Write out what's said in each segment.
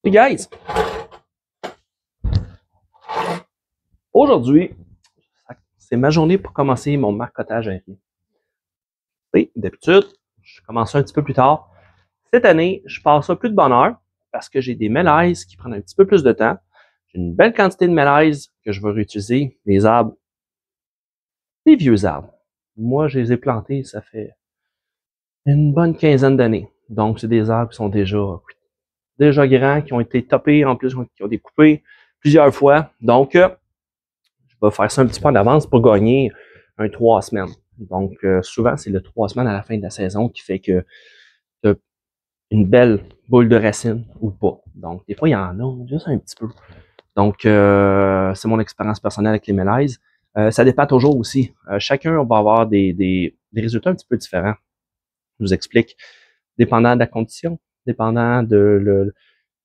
Hey guys! Aujourd'hui, c'est ma journée pour commencer mon marcotage aérien. Oui, d'habitude, je commence un petit peu plus tard. Cette année, je passe ça plus de bonne heure parce que j'ai des mélèzes qui prennent un petit peu plus de temps. J'ai une belle quantité de mélèzes que je vais réutiliser. Les arbres, les vieux arbres. Moi, je les ai plantés, ça fait une bonne quinzaine d'années. Donc, c'est des arbres qui sont déjà grands, qui ont été topés, en plus, qui ont été coupés plusieurs fois. Donc, je vais faire ça un petit peu en avance pour gagner 3 semaines. Donc, souvent, c'est le 3 semaines à la fin de la saison qui fait que tu as une belle boule de racine ou pas. Donc, des fois, il y en a juste un petit peu. Donc, c'est mon expérience personnelle avec les mélèzes. Ça dépend toujours aussi. Chacun va avoir des résultats un petit peu différents. Je vous explique. Dépendant de la condition, dépendant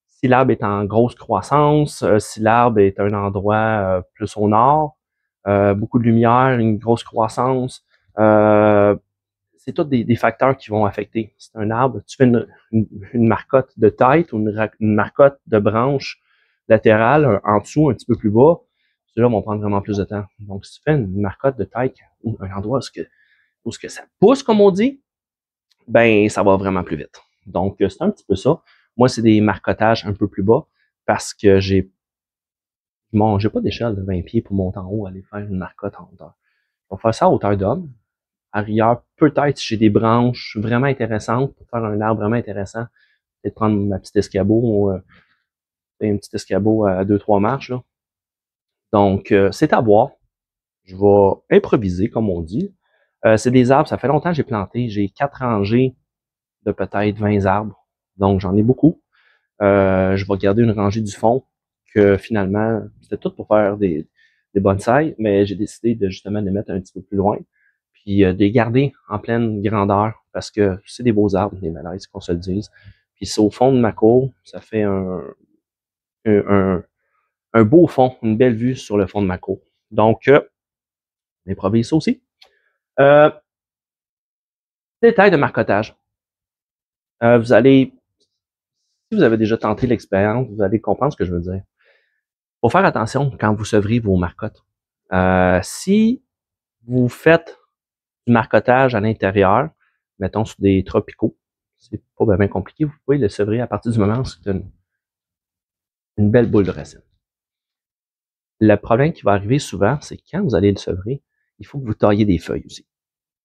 si l'arbre est en grosse croissance, si l'arbre est à un endroit plus au nord, beaucoup de lumière, une grosse croissance. C'est tous des facteurs qui vont affecter. C'est un arbre, tu fais une marcotte de tête ou une marcotte de branche latérale en dessous, un petit peu plus bas, ceux-là vont prendre vraiment plus de temps. Donc, si tu fais une marcotte de tête ou un endroit où ça pousse, comme on dit, ben ça va vraiment plus vite. Donc, c'est un petit peu ça. Moi, c'est des marcottages un peu plus bas parce que j'ai pas d'échelle de 20 pieds pour monter en haut, aller faire une marcotte en hauteur. Je vais faire ça à hauteur d'homme. Arrière, peut-être si j'ai des branches vraiment intéressantes pour faire un arbre vraiment intéressant, peut-être prendre ma petite escabeau, un petit escabeau à 2-3 marches. Là. Donc, c'est à voir. Je vais improviser, comme on dit. C'est des arbres, ça fait longtemps que j'ai planté. J'ai 4 rangées de peut-être 20 arbres. Donc, j'en ai beaucoup. Je vais garder une rangée du fond que finalement, c'était tout pour faire des bonsaïs, mais j'ai décidé de justement les mettre un petit peu plus loin, puis de les garder en pleine grandeur, parce que c'est des beaux arbres, les malaises, qu'on se le dise. Puis c'est au fond de ma cour, ça fait un, un beau fond, une belle vue sur le fond de ma cour. Donc, on improvise ça aussi. Euh, Détail de marcotage. Vous allez, si vous avez déjà tenté l'expérience, vous allez comprendre ce que je veux dire. Faut faire attention quand vous sevrez vos marcottes. Si vous faites du marcottage à l'intérieur, mettons sur des tropicaux, c'est pas bien compliqué, vous pouvez le sevrer à partir du moment où c'est une belle boule de racine. Le problème qui va arriver souvent, c'est que quand vous allez le sevrer, il faut que vous taillez des feuilles aussi.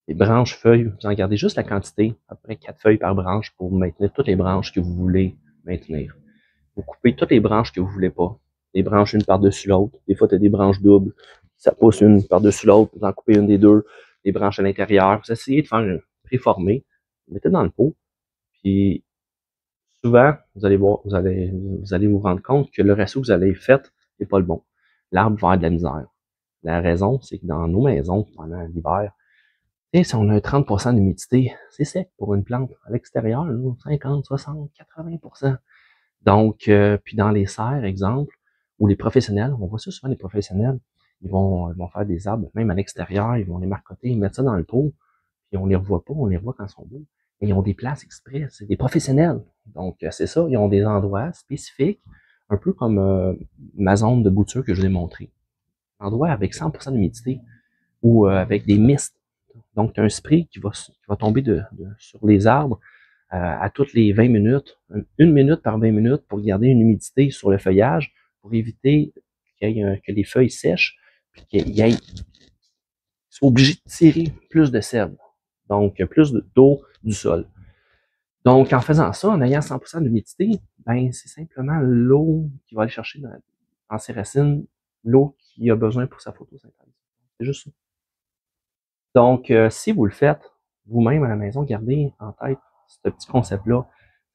Les branches, feuilles, vous en gardez juste la quantité, à peu près 4 feuilles par branche pour maintenir toutes les branches que vous voulez maintenir. Vous coupez toutes les branches que vous voulez pas. Les branches une par-dessus l'autre. Des fois, tu as des branches doubles. Ça pousse une par-dessus l'autre. Vous en coupez une des deux. Les branches à l'intérieur. Vous essayez de faire un préformé. Vous mettez dans le pot. Puis, souvent, vous allez vous rendre compte que le ratio que vous avez fait n'est pas le bon. L'arbre va avoir de la misère. La raison, c'est que dans nos maisons, pendant l'hiver, si on a 30% d'humidité, c'est sec pour une plante. À l'extérieur, 50, 60, 80%. Donc, puis dans les serres, exemple, ou les professionnels, on voit ça souvent, les professionnels, ils vont faire des arbres, même à l'extérieur, ils vont les marcoter, ils mettent ça dans le pot, puis on les revoit pas, on les revoit quand ils sont beaux. Et ils ont des places exprès, c'est des professionnels. Donc, c'est ça, ils ont des endroits spécifiques, un peu comme ma zone de bouture que je vous ai montré. Un endroit avec 100% d'humidité ou avec des mistes. Donc, tu as un spray qui va tomber sur les arbres à toutes les 20 minutes, 1 minute par 20 minutes pour garder une humidité sur le feuillage, pour éviter que les feuilles sèchent, puis qu'ils soient obligés de tirer plus de sève, donc plus d'eau du sol. Donc, en faisant ça, en ayant 100% d'humidité, ben c'est simplement l'eau qui va aller chercher dans ses racines, l'eau qu'il a besoin pour sa photosynthèse. C'est juste ça. Donc, si vous le faites vous-même à la maison, gardez en tête ce petit concept-là.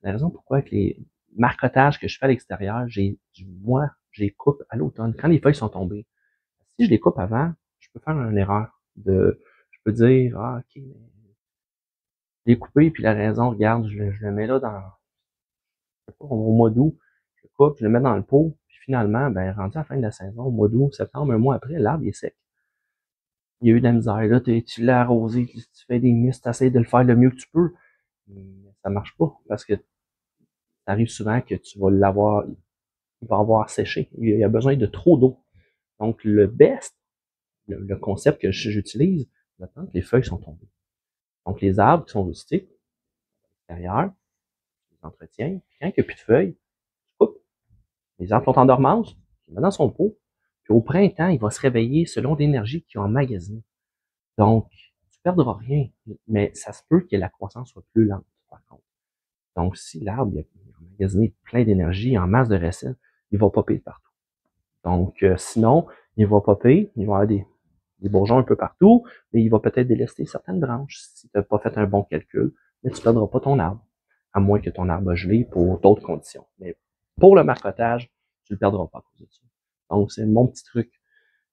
La raison pourquoi avec les marcotages que je fais à l'extérieur, moi, je les coupe à l'automne, quand les feuilles sont tombées. Si je les coupe avant, je peux faire une erreur je peux dire, ah, ok, mais je l'ai coupé, puis la raison, regarde, je le mets là au mois d'août, je le coupe, je le mets dans le pot, puis finalement, ben, rendu à la fin de la saison, au mois d'août, septembre, un mois après, l'arbre est sec. Il y a eu de la misère, là, tu l'as arrosé, tu fais des mistes, tu essaies de le faire le mieux que tu peux, mais ça marche pas, parce que ça arrive souvent que tu vas l'avoir, il va avoir séché. Il y a besoin de trop d'eau. Donc, le best, le concept que j'utilise, j'attends que les feuilles sont tombées. Donc, les arbres qui sont rustiques, à l'extérieur, tu les entretiens, puis quand il n'y a plus de feuilles, tu coupes. Les arbres sont en dormance, tu les mets dans son pot, puis au printemps, il va se réveiller selon l'énergie qu'il a emmagasinée. Donc, tu ne perdras rien, mais ça se peut que la croissance soit plus lente, par contre. Donc, si l'arbre a emmagasiné plein d'énergie en masse de racines, il va popper partout. Donc, sinon, il va popper, il va avoir des bourgeons un peu partout, mais il va peut-être délester certaines branches si tu n'as pas fait un bon calcul, mais tu ne perdras pas ton arbre, à moins que ton arbre a gelé pour d'autres conditions. Mais pour le marcotage, tu ne le perdras pas à cause de ça. Donc, c'est mon petit truc.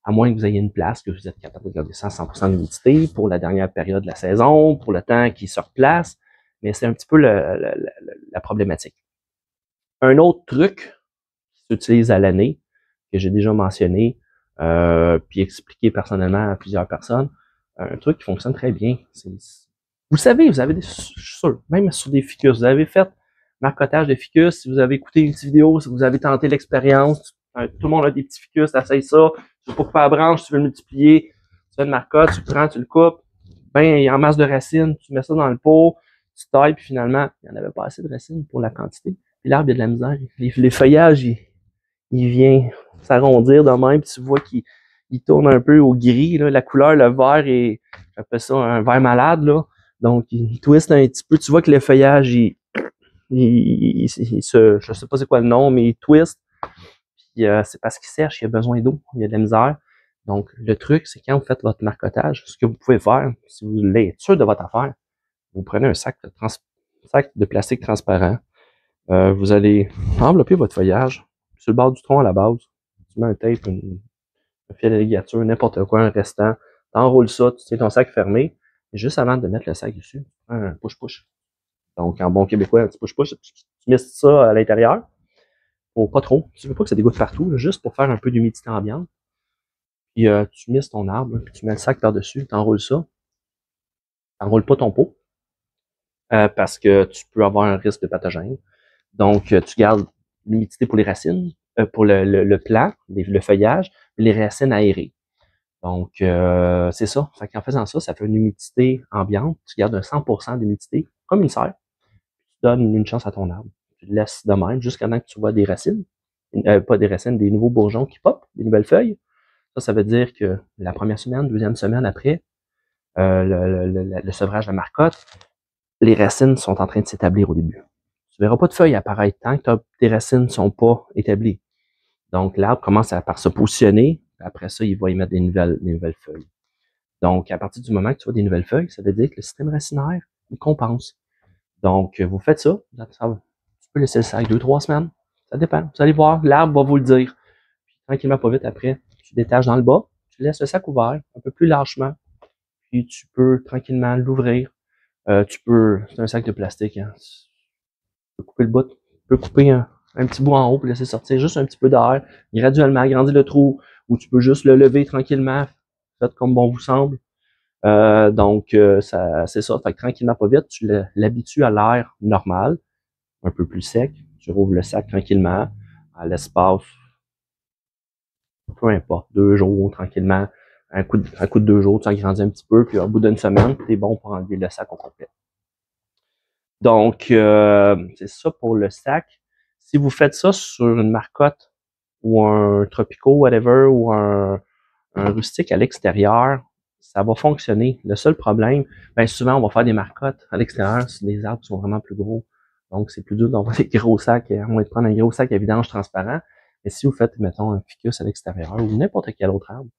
À moins que vous ayez une place, que vous êtes capable de garder ça à 100% d'humidité pour la dernière période de la saison, pour le temps qu'il se replace, mais c'est un petit peu la problématique. Un autre truc qui s'utilise à l'année, que j'ai déjà mentionné, puis expliqué personnellement à plusieurs personnes, un truc qui fonctionne très bien. Vous savez, vous avez je suis sûr, même sur des ficus, vous avez fait marcotage de ficus, si vous avez écouté une petite vidéo, si vous avez tenté l'expérience, tout le monde a des petits ficus, t'essayes ça, tu veux pas couper la branche, tu veux le multiplier, tu fais une marcotte, tu le prends, tu le coupes, ben, il y a en masse de racines, tu mets ça dans le pot, tu tailles, puis finalement, il n'y en avait pas assez de racines pour la quantité. Puis l'arbre, il y a de la misère. Les feuillages, il vient s'arrondir de même, puis tu vois qu'il tourne un peu au gris, là, la couleur, le vert est, j'appelle ça un vert malade, là. Donc, il twiste un petit peu, tu vois que le feuillage, je sais pas c'est quoi le nom, mais il twist, puis c'est parce qu'il sèche, il a besoin d'eau, il y a de la misère. Donc, le truc, c'est quand vous faites votre marcotage, ce que vous pouvez faire, si vous voulez être sûr de votre affaire, vous prenez un sac de plastique transparent, vous allez envelopper votre feuillage sur le bord du tronc à la base. Tu mets un tape, un fil de ligature, n'importe quoi, un restant. Tu enroules ça, tu tiens ton sac fermé. Et juste avant de mettre le sac dessus, tu prends un push-push. Donc, en bon québécois, un petit push-push. Tu mistes ça à l'intérieur. Pour pas trop. Tu veux pas que ça dégoûte partout, juste pour faire un peu d'humidité ambiante. Puis, tu mistes ton arbre, puis tu mets le sac par-dessus, tu enroules ça. Tu n'enroules pas ton pot. Parce que tu peux avoir un risque de pathogène. Donc, tu gardes l'humidité pour les racines, pour le plant, le feuillage, les racines aérées. Donc, c'est ça. Fait qu'en faisant ça, ça fait une humidité ambiante. Tu gardes un 100% d'humidité, comme une serre. Tu donnes une chance à ton arbre. Tu le laisses de même jusqu'à temps que tu vois des racines. Pas des racines, des nouveaux bourgeons qui popent, des nouvelles feuilles. Ça veut dire que la première semaine, deuxième semaine après, le sevrage de marcotte, les racines sont en train de s'établir au début. Tu verras pas de feuilles apparaître tant que tes racines ne sont pas établies. Donc, l'arbre commence par se positionner. Après ça, il va y mettre des nouvelles feuilles. Donc, à partir du moment que tu vois des nouvelles feuilles, ça veut dire que le système racinaire, il compense. Donc, vous faites ça. Tu peux laisser le sac 2-3 semaines. Ça dépend. Vous allez voir, l'arbre va vous le dire. Puis, tranquillement, pas vite après, tu détaches dans le bas. Tu laisses le sac ouvert, un peu plus largement. Puis, tu peux tranquillement l'ouvrir. C'est un sac de plastique, hein. Tu peux couper le bout, tu peux couper un petit bout en haut pour laisser sortir juste un petit peu d'air, graduellement agrandir le trou, ou tu peux juste le lever tranquillement, faites comme bon vous semble. C'est ça. Fait que tranquillement, pas vite, tu l'habitues à l'air normal, un peu plus sec. Tu rouvres le sac tranquillement, à l'espace, peu importe, 2 jours, tranquillement. Un coup de 2 jours, tu agrandis un petit peu, puis au bout d'une semaine, t'es bon pour enlever le sac au complet. Donc, c'est ça pour le sac. Si vous faites ça sur une marcotte ou un tropico, whatever, ou un rustique à l'extérieur, ça va fonctionner. Le seul problème, bien souvent, on va faire des marcottes à l'extérieur si les arbres sont vraiment plus gros. Donc, c'est plus dur d'avoir des gros sacs, à moins de prendre un gros sac à vidange transparent. Mais si vous faites, mettons, un ficus à l'extérieur ou n'importe quel autre arbre,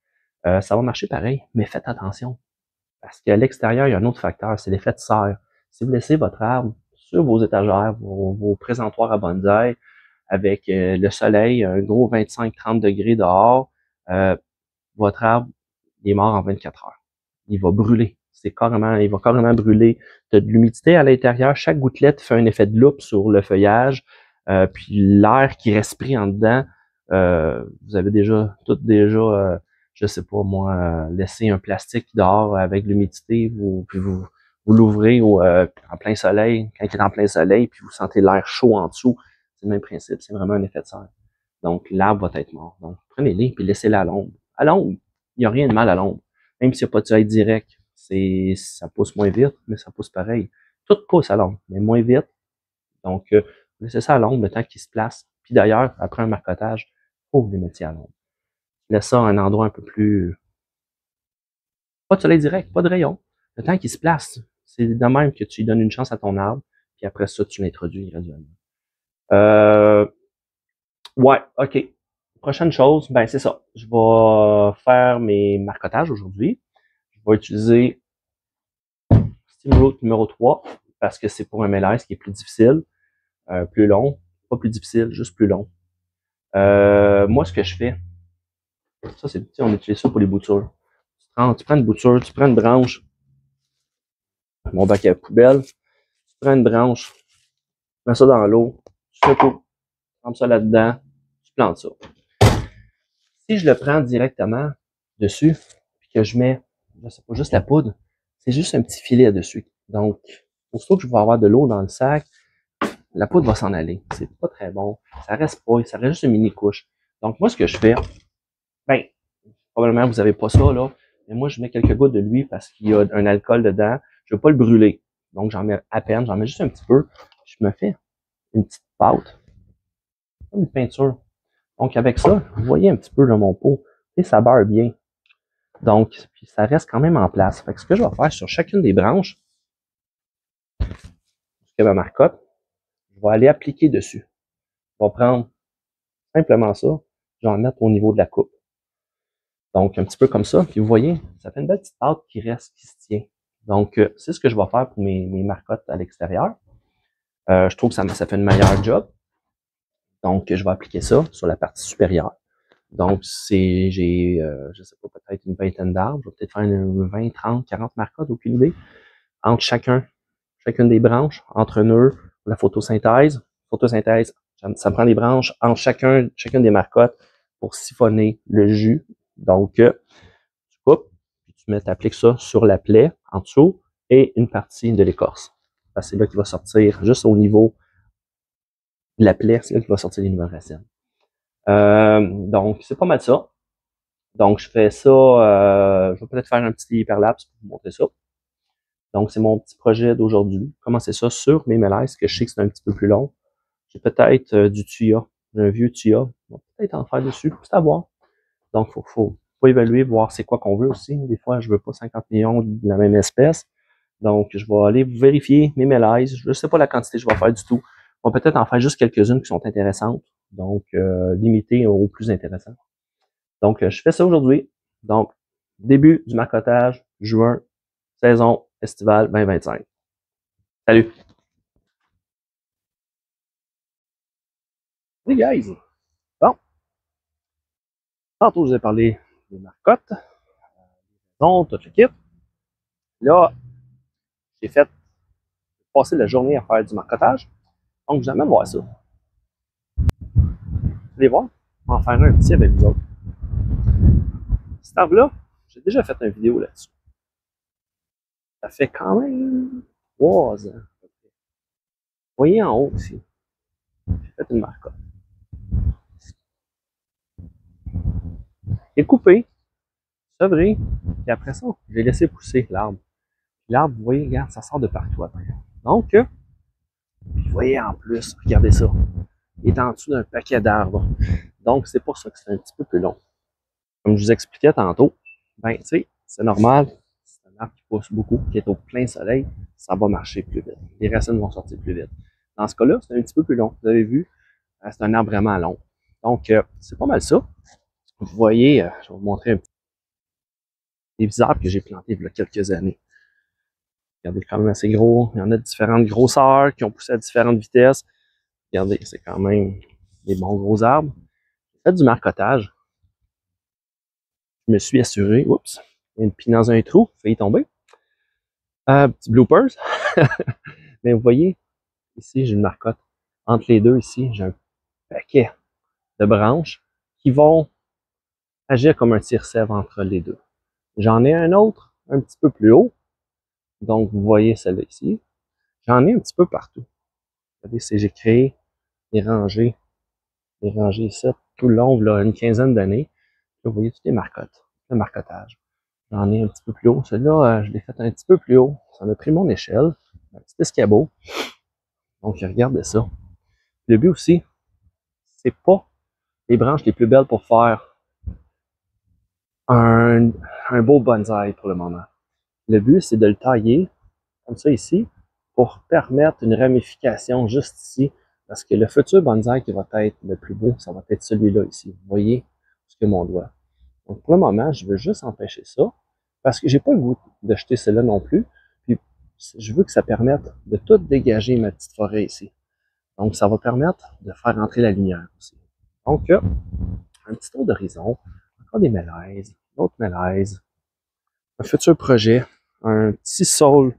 ça va marcher pareil, mais faites attention. Parce qu'à l'extérieur, il y a un autre facteur, c'est l'effet de serre. Si vous laissez votre arbre sur vos étagères, vos présentoirs à bonsaï, avec le soleil, un gros 25-30 degrés dehors, votre arbre, il est mort en 24 heures. Il va brûler. Il va carrément brûler. Tu as de l'humidité à l'intérieur. Chaque gouttelette fait un effet de loupe sur le feuillage. Puis l'air qui respire en dedans, vous avez je sais pas moi, laissé un plastique dehors avec l'humidité, puis vous vous l'ouvrez en plein soleil, quand il est en plein soleil, puis vous sentez l'air chaud en dessous. C'est le même principe, c'est vraiment un effet de serre. Donc, l'arbre va être mort. Donc, prenez-les puis laissez-les à l'ombre. À l'ombre, il n'y a rien de mal à l'ombre. Même s'il n'y a pas de soleil direct, ça pousse moins vite, mais ça pousse pareil. Tout pousse à l'ombre, mais moins vite. Donc, laissez ça à l'ombre le temps qu'il se place. Puis d'ailleurs, après un marcotage, il faut que vous les mettiez à l'ombre. Laisse ça à un endroit un peu plus... Pas de soleil direct, pas de rayon. Le temps qu'il se place, c'est de même que tu lui donnes une chance à ton arbre, puis après ça, tu l'introduis graduellement. Ouais, OK. Prochaine chose, ben c'est ça. Je vais faire mes marcotages aujourd'hui. Je vais utiliser Steamroot numéro 3 parce que c'est pour un mélèze qui est plus difficile, plus long. Pas plus difficile, juste plus long. Moi, ce que je fais, ça c'est, on utilise ça pour les boutures. Tu prends une bouture, tu prends une branche, mon bac à poubelle, tu prends une branche, tu mets ça dans l'eau, tu secoues, tu trempes ça là-dedans, tu plantes ça. Si je le prends directement dessus, puis que je mets, je sais pas, juste la poudre, c'est juste un petit filet dessus. Donc, aussitôt que je vais avoir de l'eau dans le sac, la poudre va s'en aller. C'est pas très bon. Ça reste pas, ça reste juste une mini couche. Donc, moi, ce que je fais, ben, probablement vous avez pas ça, là, mais moi, je mets quelques gouttes de l'huile parce qu'il y a un alcool dedans. Je veux pas le brûler. Donc, j'en mets à peine, j'en mets juste un petit peu. Je me fais une petite pâte, comme une peinture. Donc, avec ça, vous voyez un petit peu dans mon pot, et ça beurre bien. Donc, puis ça reste quand même en place. Fait que ce que je vais faire sur chacune des branches, jusqu'à ma marcotte, je vais aller appliquer dessus. Je vais prendre simplement ça, je vais en mettre au niveau de la coupe. Donc, un petit peu comme ça. Puis vous voyez, ça fait une belle petite pâte qui reste, qui se tient. Donc, c'est ce que je vais faire pour mes marcottes à l'extérieur. Je trouve que ça fait une meilleure job. Donc, je vais appliquer ça sur la partie supérieure. Donc, j'ai, je sais pas, peut-être une vingtaine d'arbres. Je vais peut-être faire une 20, 30, 40 marcottes, aucune idée. Entre chacune des branches, entre nœuds, la photosynthèse. Photosynthèse, ça prend des branches entre chacune des marcottes pour siphonner le jus. Donc, tu coupes, puis tu appliques ça sur la plaie en dessous et une partie de l'écorce. C'est là qu'il va sortir, juste au niveau de la plaie, c'est là qu'il va sortir les nouvelles racines. Donc, c'est pas mal ça. Donc, je fais ça, je vais peut-être faire un petit hyperlapse pour vous montrer ça. Donc, c'est mon petit projet d'aujourd'hui. Commencer ça sur mes mélèzes, que je sais que c'est un petit peu plus long. J'ai peut-être du tuya, un vieux tuya. On va peut-être en faire dessus, c'est à voir. Donc, faut évaluer, voir c'est quoi qu'on veut aussi. Des fois, je veux pas 50 millions de la même espèce. Donc, je vais aller vérifier mes mélèzes. Je ne sais pas la quantité que je vais faire du tout. On va peut-être en faire juste quelques-unes qui sont intéressantes. Donc, limiter au plus intéressant. Donc, je fais ça aujourd'hui. Donc, début du marcotage, juin, saison estivale 2025. Salut! Les guys! Bon, tantôt je vous ai parlé des marcottes, donc tout le kit. Là, j'ai passer la journée à faire du marcotage. Donc, vous allez voir ça. Vous allez voir, on va en faire un petit avec vous autres. Cet arbre-là, j'ai déjà fait une vidéo là-dessus. Ça fait quand même 3 ans. Vous voyez en haut ici, j'ai fait une marcotte. Il est coupé, sevré, et après ça, j'ai laissé pousser l'arbre. L'arbre, vous voyez, regarde, ça sort de partout après. Donc, vous voyez en plus, regardez ça. Il est en dessous d'un paquet d'arbres. Donc, c'est pour ça que c'est un petit peu plus long. Comme je vous expliquais tantôt, ben, tu sais, c'est normal. C'est un arbre qui pousse beaucoup, qui est au plein soleil, ça va marcher plus vite. Les racines vont sortir plus vite. Dans ce cas-là, c'est un petit peu plus long. Vous avez vu, c'est un arbre vraiment long. Donc, c'est pas mal ça. Vous voyez, je vais vous montrer un petit des arbres que j'ai plantés il y a quelques années. Regardez, quand même assez gros. Il y en a de différentes grosseurs qui ont poussé à différentes vitesses. Regardez, c'est quand même des bons gros arbres. J'ai fait du marcotage. Je me suis assuré, oups, il y a une pie dans un trou, failli tomber. Petit bloopers. Mais vous voyez, ici, j'ai une marcotte. Entre les deux, ici, j'ai un paquet de branches qui vont agir comme un tire-sève entre les deux. J'en ai un autre, un petit peu plus haut, Donc, vous voyez celle-là ici. J'en ai un petit peu partout. Regardez, j'ai créé des rangées ici, tout le long, là, une quinzaine d'années. Là, vous voyez toutes les marcottes, le marcotage. J'en ai un petit peu plus haut. Celui-là, je l'ai fait un petit peu plus haut. Ça m'a pris mon échelle. Un petit escabeau. Donc, regardez ça. Le but aussi, c'est pas les branches les plus belles pour faire un, un beau bonsaï pour le moment. Le but, c'est de le tailler comme ça ici pour permettre une ramification juste ici. Parce que le futur bonsaï qui va être le plus beau, ça va être celui-là ici. Vous voyez ce que mon doigt. Donc pour le moment, je veux juste empêcher ça parce que j'ai pas le goût de jeter celle-là non plus. Puis je veux que ça permette de tout dégager ma petite forêt ici. Donc ça va permettre de faire rentrer la lumière aussi. Donc un petit tour d'horizon, encore des mélèzes, d'autres mélèzes, un futur projet, un petit saule.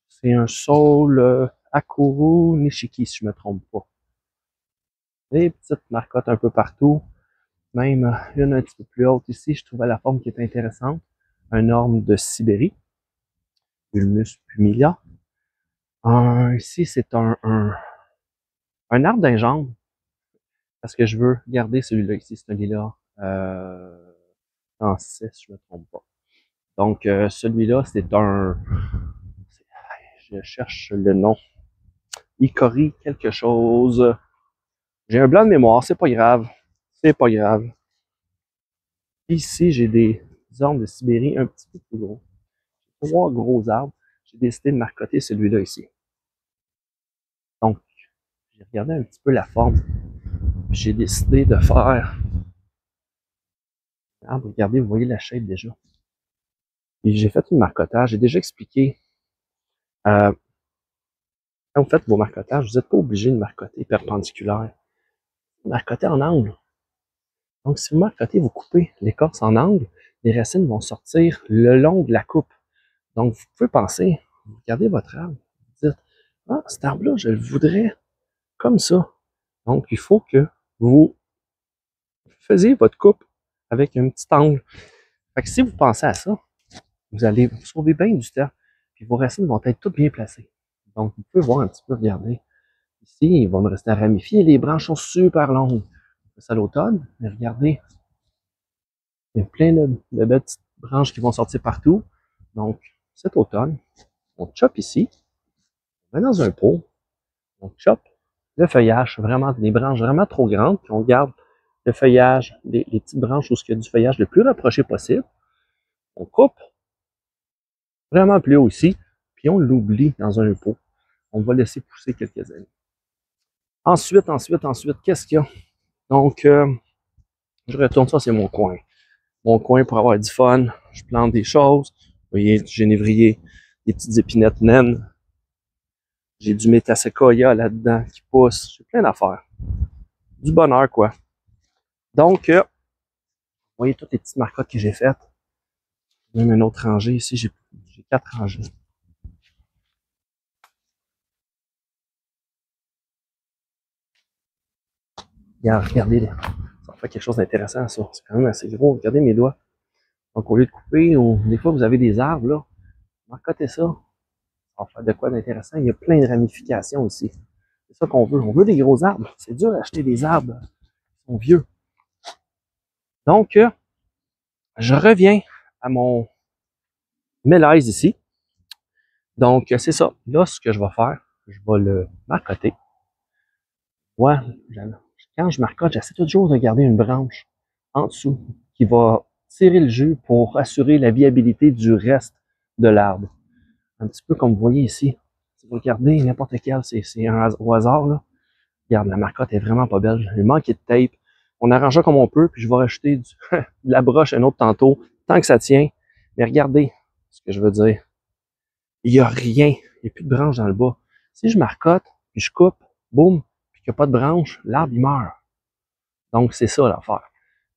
C'est un saule Akuru Nishiki, si je me trompe pas. Des petites marcottes un peu partout. Même une un petit peu plus haute ici, je trouvais la forme qui est intéressante. Un orme de Sibérie. Ulmus pumilia. Ici, c'est un arbre d'ingendre. Parce que je veux garder celui-là ici, c'est un lilas en 6, si je me trompe pas. Donc, celui-là, c'est un... Je cherche le nom. Icori quelque chose. J'ai un blanc de mémoire, c'est pas grave. C'est pas grave. Ici, j'ai des ormes de Sibérie un petit peu plus gros. 3 gros arbres. J'ai décidé de marcoter celui-là ici. Donc, j'ai regardé un petit peu la forme. J'ai décidé de faire... Ah, regardez, vous voyez la shape déjà. Et j'ai fait une marcotage. J'ai déjà expliqué. Quand vous faites vos marcotages, vous n'êtes pas obligé de marcoter perpendiculaire. Vous marcotez en angle. Donc, si vous marcotez, vous coupez l'écorce en angle, les racines vont sortir le long de la coupe. Donc, vous pouvez penser, vous regardez votre arbre, vous dites, ah, cet arbre-là, je le voudrais comme ça. Donc, il faut que vous faisiez votre coupe avec un petit angle. Fait que si vous pensez à ça, vous allez vous sauver bien du temps, puis vos racines vont être toutes bien placées. Donc, vous pouvez voir un petit peu, regarder. Ici, il va me rester à ramifier. Les branches sont super longues. C'est à l'automne, mais regardez, il y a plein de belles petites branches qui vont sortir partout. Donc, cet automne, on chope ici, on met dans un pot, on chope le feuillage, vraiment des branches vraiment trop grandes, puis on garde le feuillage, les petites branches où il y a du feuillage le plus rapproché possible. On coupe vraiment plus haut ici, puis on l'oublie dans un pot. On va laisser pousser quelques années. Ensuite, qu'est-ce qu'il y a? Donc, je retourne, ça c'est mon coin. Mon coin pour avoir du fun. Je plante des choses. Vous voyez, du génévrier, des petites épinettes naines. J'ai du métasequoia là-dedans qui pousse. J'ai plein d'affaires. Du bonheur, quoi. Donc, vous voyez toutes les petites marcottes que j'ai faites. Même une autre rangée ici. J'ai 4 rangées. Regardez, ça fait quelque chose d'intéressant, ça. C'est quand même assez gros. Regardez mes doigts. Donc, au lieu de couper, ou des fois, vous avez des arbres, là. Marcotez ça. Ça va faire de quoi d'intéressant. Il y a plein de ramifications ici. C'est ça qu'on veut. On veut des gros arbres. C'est dur d'acheter des arbres qui sont vieux. Donc, je reviens à mon mélèze ici. Donc, c'est ça. Là, ce que je vais faire, je vais le marcoter. Ouais, quand je marcote, j'essaie toujours de garder une branche en dessous qui va tirer le jus pour assurer la viabilité du reste de l'arbre. Un petit peu comme vous voyez ici. Si vous regardez n'importe quel, c'est au hasard, là. Regarde, la marcotte est vraiment pas belle. Il manque de tape. On arrange ça comme on peut, puis je vais rajouter de la broche un autre tantôt, tant que ça tient. Mais regardez ce que je veux dire. Il n'y a rien. Il n'y a plus de branche dans le bas. Si je marcotte, puis je coupe, boum, puis qu'il n'y a pas de branche, l'arbre, il meurt. Donc, c'est ça l'affaire.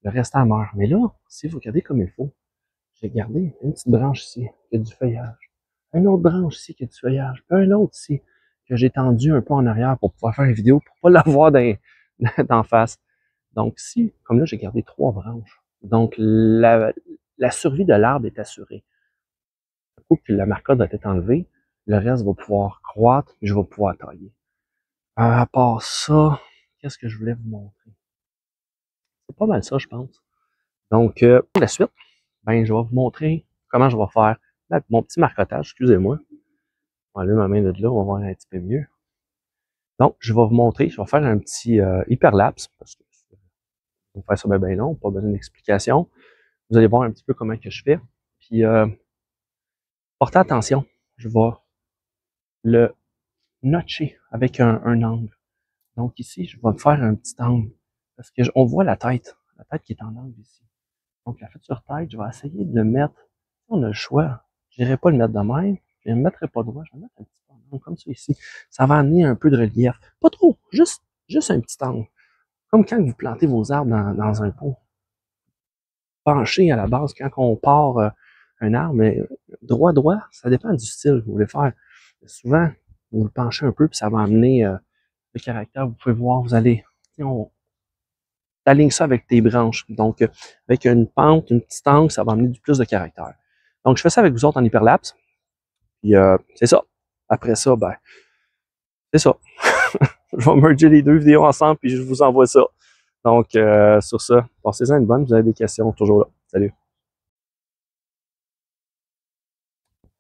Le restant meurt. Mais là, si vous regardez comme il faut, j'ai gardé une petite branche ici qui a du feuillage. Une autre branche ici qui a du feuillage. Puis un autre ici que j'ai tendu un peu en arrière pour pouvoir faire une vidéo, pour pas la voir d'en face. Donc, si, comme là, j'ai gardé 3 branches. Donc, la survie de l'arbre est assurée. Un coup que la marcotte va être enlevée, le reste va pouvoir croître et je vais pouvoir tailler. À part ça, qu'est-ce que je voulais vous montrer? C'est pas mal ça, je pense. Donc, pour la suite, ben, je vais vous montrer comment je vais faire mon petit marcotage. Excusez-moi. On va enlever ma main de là, on va voir un petit peu mieux. Donc, je vais vous montrer, je vais faire un petit hyperlapse, parce que je vais faire ça bien long, pas besoin d'explication. Vous allez voir un petit peu comment que je fais. Puis, portez attention, je vais le notcher avec un angle. Donc ici, je vais me faire un petit angle, parce que on voit la tête qui est en angle ici. Donc la future tête, je vais essayer de le mettre, on a le choix, je n'irai pas le mettre de même, je ne le mettrai pas droit, je vais le mettre un petit peu en angle, comme ça ici. Ça va amener un peu de relief, pas trop, juste un petit angle. Comme quand vous plantez vos arbres dans un pot. Penché à la base, quand on part un arbre, mais droit, ça dépend du style que vous voulez faire. Souvent, vous le penchez un peu, puis ça va amener le caractère. Vous pouvez voir, vous allez, on aligne ça avec tes branches. Donc, avec une pente, une petite angle, ça va amener du plus de caractère. Donc, je fais ça avec vous autres en hyperlapse. Puis, c'est ça. Après ça, ben, c'est ça. Je vais merger les deux vidéos ensemble, puis je vous envoie ça. Donc, sur ça, passez-en une bonne. Vous avez des questions, toujours là. Salut.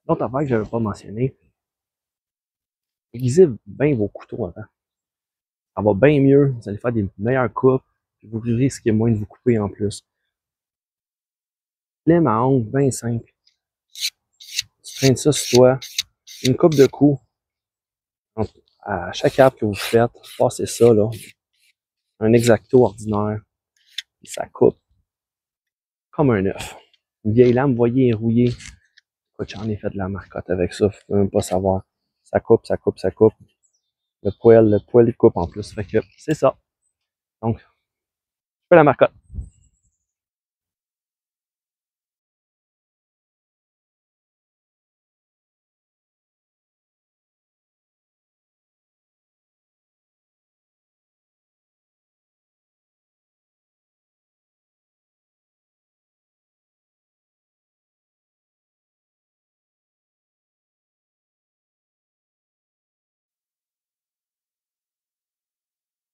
L'autre affaire que je n'avais pas mentionné, aiguisez bien vos couteaux avant. Ça va bien mieux, vous allez faire des meilleures coupes, puis vous risquez moins de vous couper en plus. Lime à ongles, bien simple. Tu traînes ça sur toi, une coupe de coups. À chaque arbre que vous faites, passez ça, là. Un exacto ordinaire. Puis ça coupe comme un œuf. Une vieille lame, vous voyez, est rouillée. Écoute, j'en ai fait de la marcotte avec ça, faut même pas savoir. Ça coupe, ça coupe, ça coupe. Le poil, il coupe en plus. Fait que c'est ça. Donc, je fais la marcotte.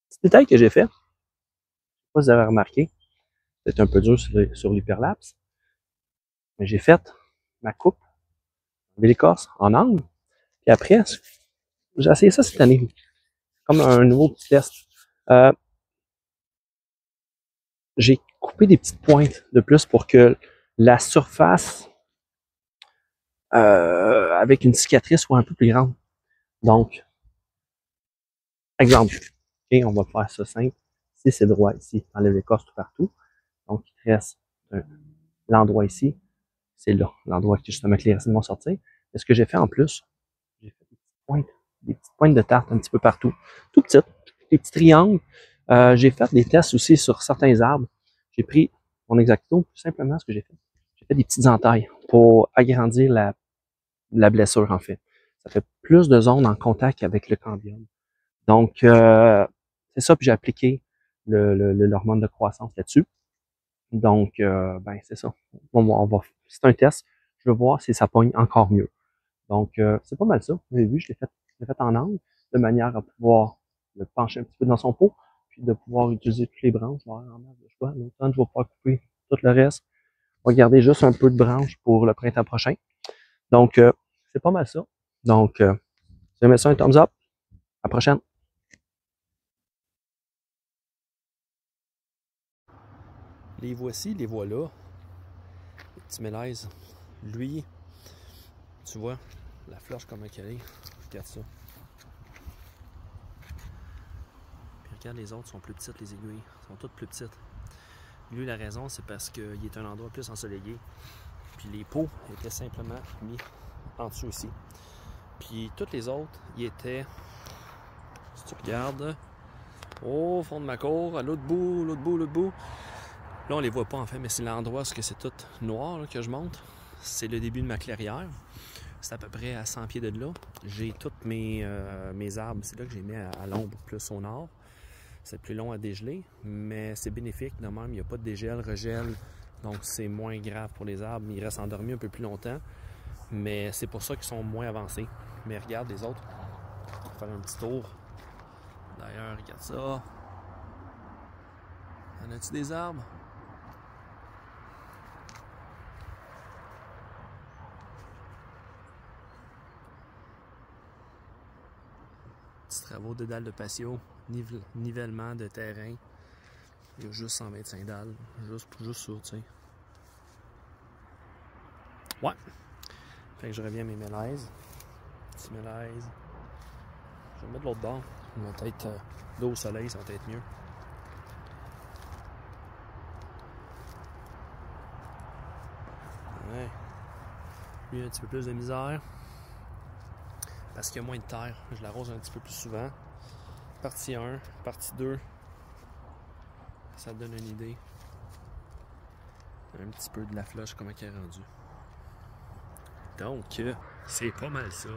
Petit détail que j'ai fait, je sais pas si vous avez remarqué, c'est un peu dur sur l'hyperlapse, mais j'ai fait ma coupe de l'écorce en angle. Puis après, j'ai essayé ça cette année, comme un nouveau petit test. Euh, j'ai coupé des petites pointes de plus pour que la surface avec une cicatrice soit un peu plus grande. Donc, exemple, okay, on va faire ça simple. Si c'est droit ici, enlève l'écorce tout partout. Donc, il te reste l'endroit ici. C'est là, l'endroit que justement que les racines vont sortir. Et ce que j'ai fait en plus, j'ai fait des petites pointes de tarte un petit peu partout. Tout petites, des petits triangles. J'ai fait des tests aussi sur certains arbres. J'ai pris mon Exacto, tout simplement ce que j'ai fait. J'ai fait des petites entailles pour agrandir la blessure, en fait. Ça fait plus de zones en contact avec le cambium. Donc, c'est ça, puis j'ai appliqué l'hormone de croissance là-dessus. Donc, ben, c'est ça. C'est un test. Je veux voir si ça pogne encore mieux. Donc, c'est pas mal ça. Vous avez vu, je l'ai fait en angle, de manière à pouvoir le pencher un petit peu dans son pot, puis de pouvoir utiliser toutes les branches. En choix. L'automne, je vais pouvoir couper tout le reste. On va garder juste un peu de branches pour le printemps prochain. Donc, c'est pas mal ça. Donc, si vous aimez ça, un thumbs up. À la prochaine. Les voici, les voilà. Les petits mélèzes. Lui, tu vois, la flèche comme elle est. Regarde ça. Puis regarde, les autres sont plus petites, les aiguilles. Sont toutes plus petites. Lui, la raison, c'est parce qu'il est un endroit plus ensoleillé. Puis les pots étaient simplement mis en dessous aussi. Puis toutes les autres, ils étaient, si tu regardes, au fond de ma cour, à l'autre bout, l'autre bout, l'autre bout. Là, on les voit pas en fait, mais c'est l'endroit où c'est tout noir là, que je monte. C'est le début de ma clairière. C'est à peu près à 100 pieds de là. J'ai tous mes arbres. C'est là que j'ai mis à l'ombre, plus au nord. C'est plus long à dégeler, mais c'est bénéfique de même. Il n'y a pas de dégel, regel. Donc, c'est moins grave pour les arbres. Ils restent endormis un peu plus longtemps. Mais c'est pour ça qu'ils sont moins avancés. Mais regarde les autres. On va faire un petit tour. D'ailleurs, regarde ça. En as-tu des arbres? Petits travaux de dalles de patio, nivellement de terrain. Il y a juste 125 dalles. Juste ça, tu sais. Ouais. Fait que je reviens à mes mélèzes. Petits mélèzes. Je vais mettre l'autre bord. Peut-être l'eau au soleil, ça va être mieux. Ouais. Lui, un petit peu plus de misère. Parce qu'il y a moins de terre. Je l'arrose un petit peu plus souvent. Partie 1, partie 2. Ça te donne une idée. Un petit peu de la floche, comment elle est rendue. Donc, c'est pas mal ça.